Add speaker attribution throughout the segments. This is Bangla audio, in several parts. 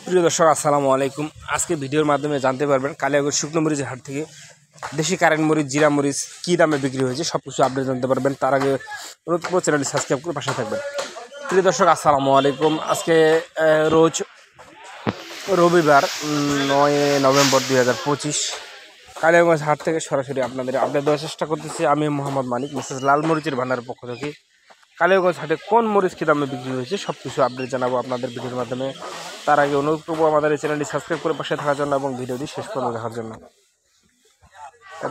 Speaker 1: প্রিয় দর্শক আসসালামু আলাইকুম। আজকে ভিডিওর মাধ্যমে জানতে পারবেন কালিয়াগঞ্জ শুকনো মরিচের হাট থেকে দেশি কারেন্ট মরিচ, জিরা মরিচ কী দামে বিক্রি হয়েছে সব কিছু আপডেট জানতে পারবেন। তার আগে অনুরোধ করব চ্যানেলটি সাবস্ক্রাইব করে পাশে থাকবেন। প্রিয় দর্শক আসসালামু আলাইকুম। আজকে রোজ রবিবার 9 নভেম্বর 2025 কালিয়াগঞ্জ হাট থেকে সরাসরি আপনাদের আপডেট দেওয়ার চেষ্টা করতেছি। আমি মোহাম্মদ মানিক, মিসেস লাল মরিচের ভান্ডারের পক্ষ থেকে কালিয়াগঞ্জ হাটে কোন মরিচ কী দামে বিক্রি হয়েছে সব কিছু আপডেট জানাবো আপনাদের ভিডিওর মাধ্যমে। তার আগে অনুরোধ করবো আমাদের এই চ্যানেলটি সাবস্ক্রাইব করে পাশে থাকার জন্য এবং ভিডিওটি শেষ পর্যন্ত দেখার জন্য।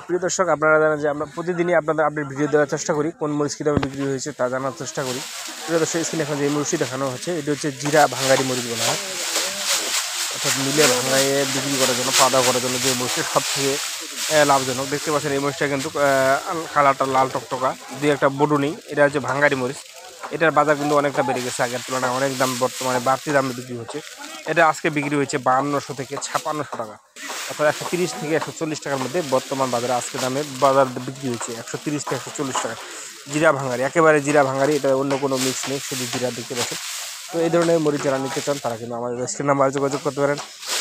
Speaker 1: প্রিয় দর্শক, আপনারা জানেন যে আমরা প্রতিদিনই আপনাদের আপডেট ভিডিও দেওয়ার চেষ্টা করি, কোন মরিচ কী দামে বিক্রি হয়েছে তা জানার চেষ্টা করি। প্রিয় দর্শক, স্ক্রিনে এখন যে মরিচটি দেখানো হচ্ছে এটি হচ্ছে জিরা ভাঙ্গারি মরিচ বলা হয়, অর্থাৎ মিলে ভাঙাইয়ে বিক্রি করার জন্য, পাওয়া দাওয়া করার জন্য যে মরিচটি সব থেকে লাভজনক। দেখতে পাচ্ছেন এই মরিচটা কিন্তু কালারটা লাল টকটকা, দুই একটা বডু নেই। এটা হচ্ছে ভাঙ্গারি মরিচ। এটার বাজার কিন্তু অনেকটা বেড়ে গেছে, আগের তুলনায় অনেক দাম, বর্তমানে বাড়তি দামে বিক্রি হচ্ছে। এটা আজকে বিক্রি হয়েছে 5200 থেকে 5600 টাকা, অর্থাৎ 130 থেকে 140 টাকার মধ্যে বর্তমান বাজারে আজকে দামে বাজার বিক্রি হয়েছে 130 থেকে 140 টাকা। জিরা ভাঙ্গারি, একেবারে জিরা ভাঙ্গারি, এটা অন্য কোনো মিক্স নেই, শুধু জিরা দেখতে পাচ্ছেন। তো এই ধরনের মরিচ যারা নিতে চান তারা কিন্তু আমাদের স্ক্রিন নাম্বারে যোগাযোগ করতে পারেন।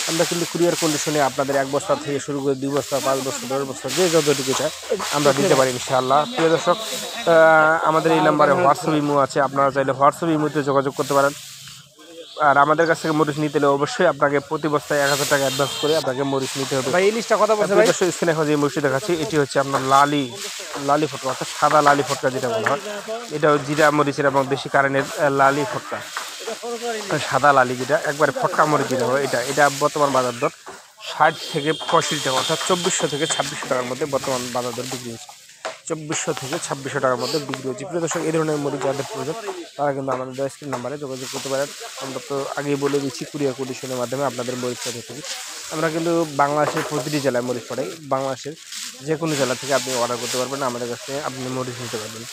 Speaker 1: আমরা কিন্তু কুরিয়ার কন্ডিশনে আপনাদের 1 বস্তা থেকে শুরু করে 2 বস্তা, 5 বস্তা, 10 বস্তা যে যতটুকু চায় আমরা দিতে পারি ইনশাআল্লাহ। প্রিয় দর্শক, আমাদের এই নাম্বারে হোয়াটসঅ্যাপ ইমো আছে, আপনারা চাইলে হোয়াটসঅ্যাপ ইমোতে যোগাযোগ করতে পারেন। আর আমাদের কাছ থেকে মরিচ নিতে হলে অবশ্যই আপনাকে প্রতি বস্তায় 1000 টাকা অ্যাডভান্স করে আপনাকে মরিচ নিতে হবে। ভাই এই লিস্টটা কথা বলছে ভাই। দর্শক, স্ক্রিনে এখন যে মরিচটি দেখাচ্ছি এটি হচ্ছে আপনার লালি ফটকা, অর্থাৎ সাদা লালি ফটকা যেটা বলা হয়। এটাও জিরা মরিচের এবং দেশি কারেন্টের লালি ফটকা, সাদা লালি যেটা একবারে ফটকা মরিচ যেটা হয়, এটা বর্তমান বাজার দর 60 থেকে 65 টাকা, অর্থাৎ 2400 থেকে 2600 টাকার মধ্যে বর্তমান বাজার দর বিক্রি হচ্ছে। 2400 থেকে 2600 টাকার মধ্যে বিক্রি হচ্ছে। প্রিয় দর্শক, এই ধরনের মরিচ যাদের প্রয়োজন তারা কিন্তু আমাদের স্ক্রিন নাম্বারে যোগাযোগ করতে পারেন। আমরা তো আগেই বলে দিচ্ছি কুরিয়ার কন্ডিশনের মাধ্যমে আপনাদের মরিচ পাঠিয়ে থাকি। আমরা কিন্তু বাংলাদেশের প্রতিটি জেলায় মরিচ পাঠাই, বাংলাদেশের যে কোনো জেলা থেকে আপনি অর্ডার করতে পারবেন, আমাদের কাছে আপনি মরিচ নিতে পারবেন।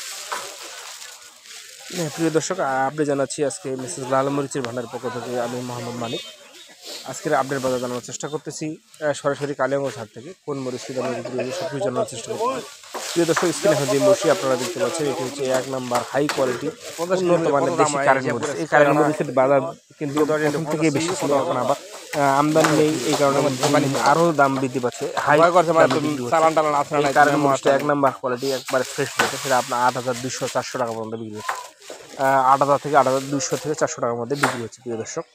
Speaker 1: প্রিয় দর্শক, আপডেট জানাচ্ছি আজকে মিসেস লাল মরিচের ভান্ডারের পক্ষ থেকে আমি মোহাম্মদ মানিক। আজকের আপডেট বাজার জানানোর চেষ্টা করতেছি সরাসরি কালিয়াগঞ্জ হাট থেকে কোন মরিচ কী দামে বিক্রি হয়েছে সব কিছু জানানোর চেষ্টা করতেছি। প্রিয় দর্শক, স্ক্রিনে এখন যে মরিচটি আপনারা দেখতে পাচ্ছেন এটি হচ্ছে 1 নাম্বার হাই কোয়ালিটি উন্নত মানের দেশি কারেন্ট মরিচ। এই কারেন্ট মরিচের বাজার কিন্তু প্রথম থেকেই বেশি ছিল, এখন আবার আমদানি নেই, এই কারণে আরও দাম বৃদ্ধি পাচ্ছে। হাই কারেন্ট মরিচটা 1 নাম্বার কোয়ালিটি একবারে ফ্রেশ রয়েছে, সেটা আপনার 8200-400 টাকা পর্যন্ত বিক্রি হচ্ছে। 8000 থেকে 8200 থেকে 400 টাকার মধ্যে বিক্রি হচ্ছে প্রিয় দর্শক।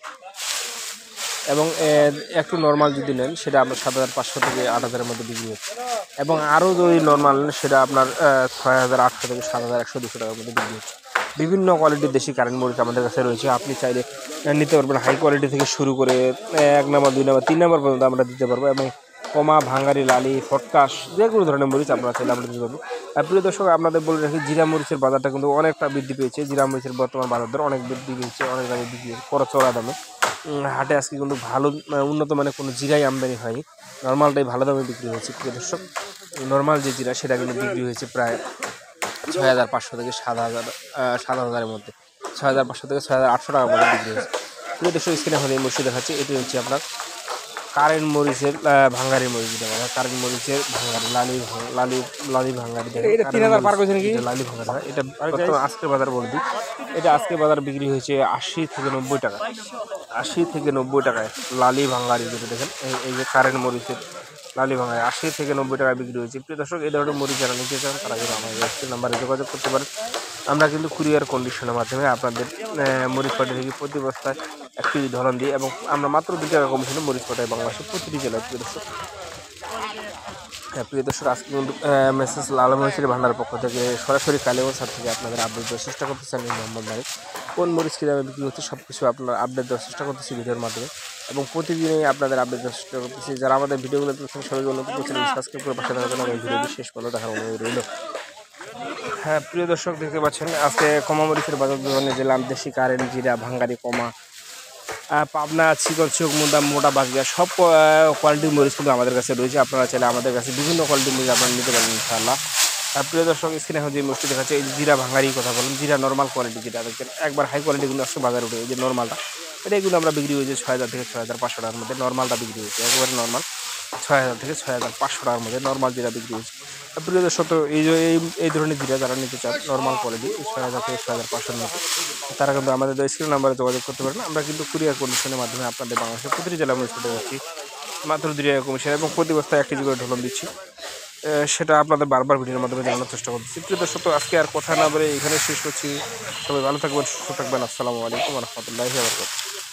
Speaker 1: এবং একটু নর্মাল যদি নেন সেটা আপনার 7500 থেকে 8000-এর মধ্যে বিক্রি হচ্ছে। এবং আরও যদি নর্মাল নেন সেটা আপনার 6800 থেকে 7100-200 টাকার মধ্যে বিক্রি হচ্ছে। বিভিন্ন কোয়ালিটির দেশি কারেন্ট মরিচ আমাদের কাছে রয়েছে, আপনি চাইলে নিতে পারবেন। হাই কোয়ালিটি থেকে শুরু করে 1 নাম্বার, 2 নাম্বার, 3 নাম্বার পর্যন্ত আমরা দিতে পারবো, এবং কমা, ভাঙ্গারি, লালি, ফটকাশ যে কোনো ধরনের মরিচ আপনারা চাইলে আমরা দিতে পারবো। প্রিয় দর্শক, আপনাদের বলে রাখি জিরা মরিচের বাজারটা কিন্তু অনেকটা বৃদ্ধি পেয়েছে। জিরা মরিচের বর্তমান বাজার দর অনেক বৃদ্ধি পেয়েছে, অনেক দামে বিক্রি করা চড়া দামে। হাটে আজকে কিন্তু ভালো উন্নত মানের কোনো জিরাই আমদানি হয়নি, নর্মালটাই ভালো দামে বিক্রি হয়েছে। প্রিয় দর্শক, নর্মাল যে জিরা সেটা কিন্তু বিক্রি হয়েছে প্রায় 6500 থেকে 7000-এর মধ্যে, 6500 থেকে 6800 টাকার মধ্যে বিক্রি হয়েছে। প্রিয় দর্শক, স্ক্রিনে এখন এই মরিচটি দেখাচ্ছি এটি হচ্ছে আপনার কারেন্ট মরিচের ভাঙ্গারি মরিচ, যেটা বলা হয় কারেন্ট মরিচের ভাঙ্গারি, লালি ভাঙ্গারি, লালি ভাঙ্গারি হয়। এটা আজকের বাজার বলে দিই, এটা আজকের বাজার বিক্রি হয়েছে 80 থেকে 90 টাকা, 80 থেকে 90 টাকায় লালি ভাঙ্গারি যেটা দেখেন, এই যে কারেন্ট মরিচের লালি ভাঙ্গারি 80 থেকে 90 টাকায় বিক্রি হয়েছে। প্রিয় দর্শক, এই ধরনের মরিচ যারা নিতে চান তারা কিন্তু আমাদের স্ক্রিন নাম্বারে যোগাযোগ করতে পারেন। আমরা কিন্তু কুরিয়ার কন্ডিশনের মাধ্যমে আপনাদের মরিচ পাঠিয়ে থাকি প্রতি বস্তায় 1 কেজি ধরন দিয়ে, এবং আমরা মাত্র 2 টাকা কমিশনে মরিচ পাঠাই বাংলাদেশের প্রতিটি জেলায়। প্রিয় দর্শক, প্রিয় দর্শক, আজকে কিন্তু মেসেস লাল মরিচের ভান্ডারের পক্ষ থেকে সরাসরি কালিয়াগঞ্জ হাট থেকে আপনাদের আপডেট দেওয়ার চেষ্টা করতেছি আমি মোহাম্মদ মানিক। কোন মরিচ কী দামে বিক্রি হচ্ছে সব কিছু আপনার আপডেট দেওয়ার চেষ্টা করতেছি ভিডিওর মাধ্যমে, এবং প্রতিদিনই আপনাদের আপডেট দেওয়ার চেষ্টা করতেছি। যারা আমাদের ভিডিওগুলো দেখছেন সবাই অনুরোধ করছেন সাবস্ক্রাইব করে পাশে থাকার জন্য, এবং ভিডিওটি শেষ পর্যন্ত দেখার অনুরোধ রইল। প্রিয় দর্শক, দেখতে পাচ্ছেন আজকে কমা মরিচের বাজার দোকানে দিলাম দেশি কারেন্ট, জিরা, ভাঙ্গারি, কমা, পাবনা, চিকন, চোখ, মুদা, মোটা, বাগিয়া সব কোয়ালিটির মরিচ কিন্তু আমাদের কাছে রয়েছে। আপনারা চাইলে আমাদের কাছে বিভিন্ন কোয়ালিটির মরিচ আপনারা নিতে পারেন ইনশাআল্লাহ। প্রিয় দর্শক, স্ক্রিনে এখন যে মরিচটি দেখাচ্ছে এই জিরা ভাঙ্গারির কথা বললাম, জিরা নর্মাল কোয়ালিটি যেটা দেখছেন, একবার হাই কোয়ালিটি কিন্তু আসছে বাজারে উঠে, এই যে নর্মালটা, এটা কিন্তু আমরা বিক্রি হয়েছে 6000 থেকে 6500 টাকার মধ্যে। নর্মালটা বিক্রি হয়েছে একবারে নর্মাল 6000 থেকে 6500 টাকার মধ্যে নর্মাল জিরা বিক্রি হয়েছে। প্রিয় দর্শক, তো এই ধরনের জিরা যারা নিতে চান নর্মাল কোয়ালিটি ৬,০০০ থেকে ৬,৫০০ মতো, তারা কিন্তু আমাদের স্ক্রিন নাম্বারে যোগাযোগ করতে পারেন। আমরা কিন্তু কুরিয়ার কন্ডিশনের মাধ্যমে আপনাদের বাংলাদেশের প্রতিটি জেলা মরিচ পেতে যাচ্ছি মাত্র ২ টাকা কমিশন, এবং প্রতি বস্তায় ১ কেজি করে ঢোলন দিচ্ছি। সেটা আপনাদের বারবার ভিডিওর মাধ্যমে জানানোর চেষ্টা করতেছি। প্রিয় দর্শক, তো আজকে আর কথা না বলে এখানে শেষ করছি। সবাই ভালো থাকবেন, সুস্থ থাকবেন। আসসালামু আলাইকুম ওয়া রাহমাতুল্লাহি ওয়া বারাকাতুহু।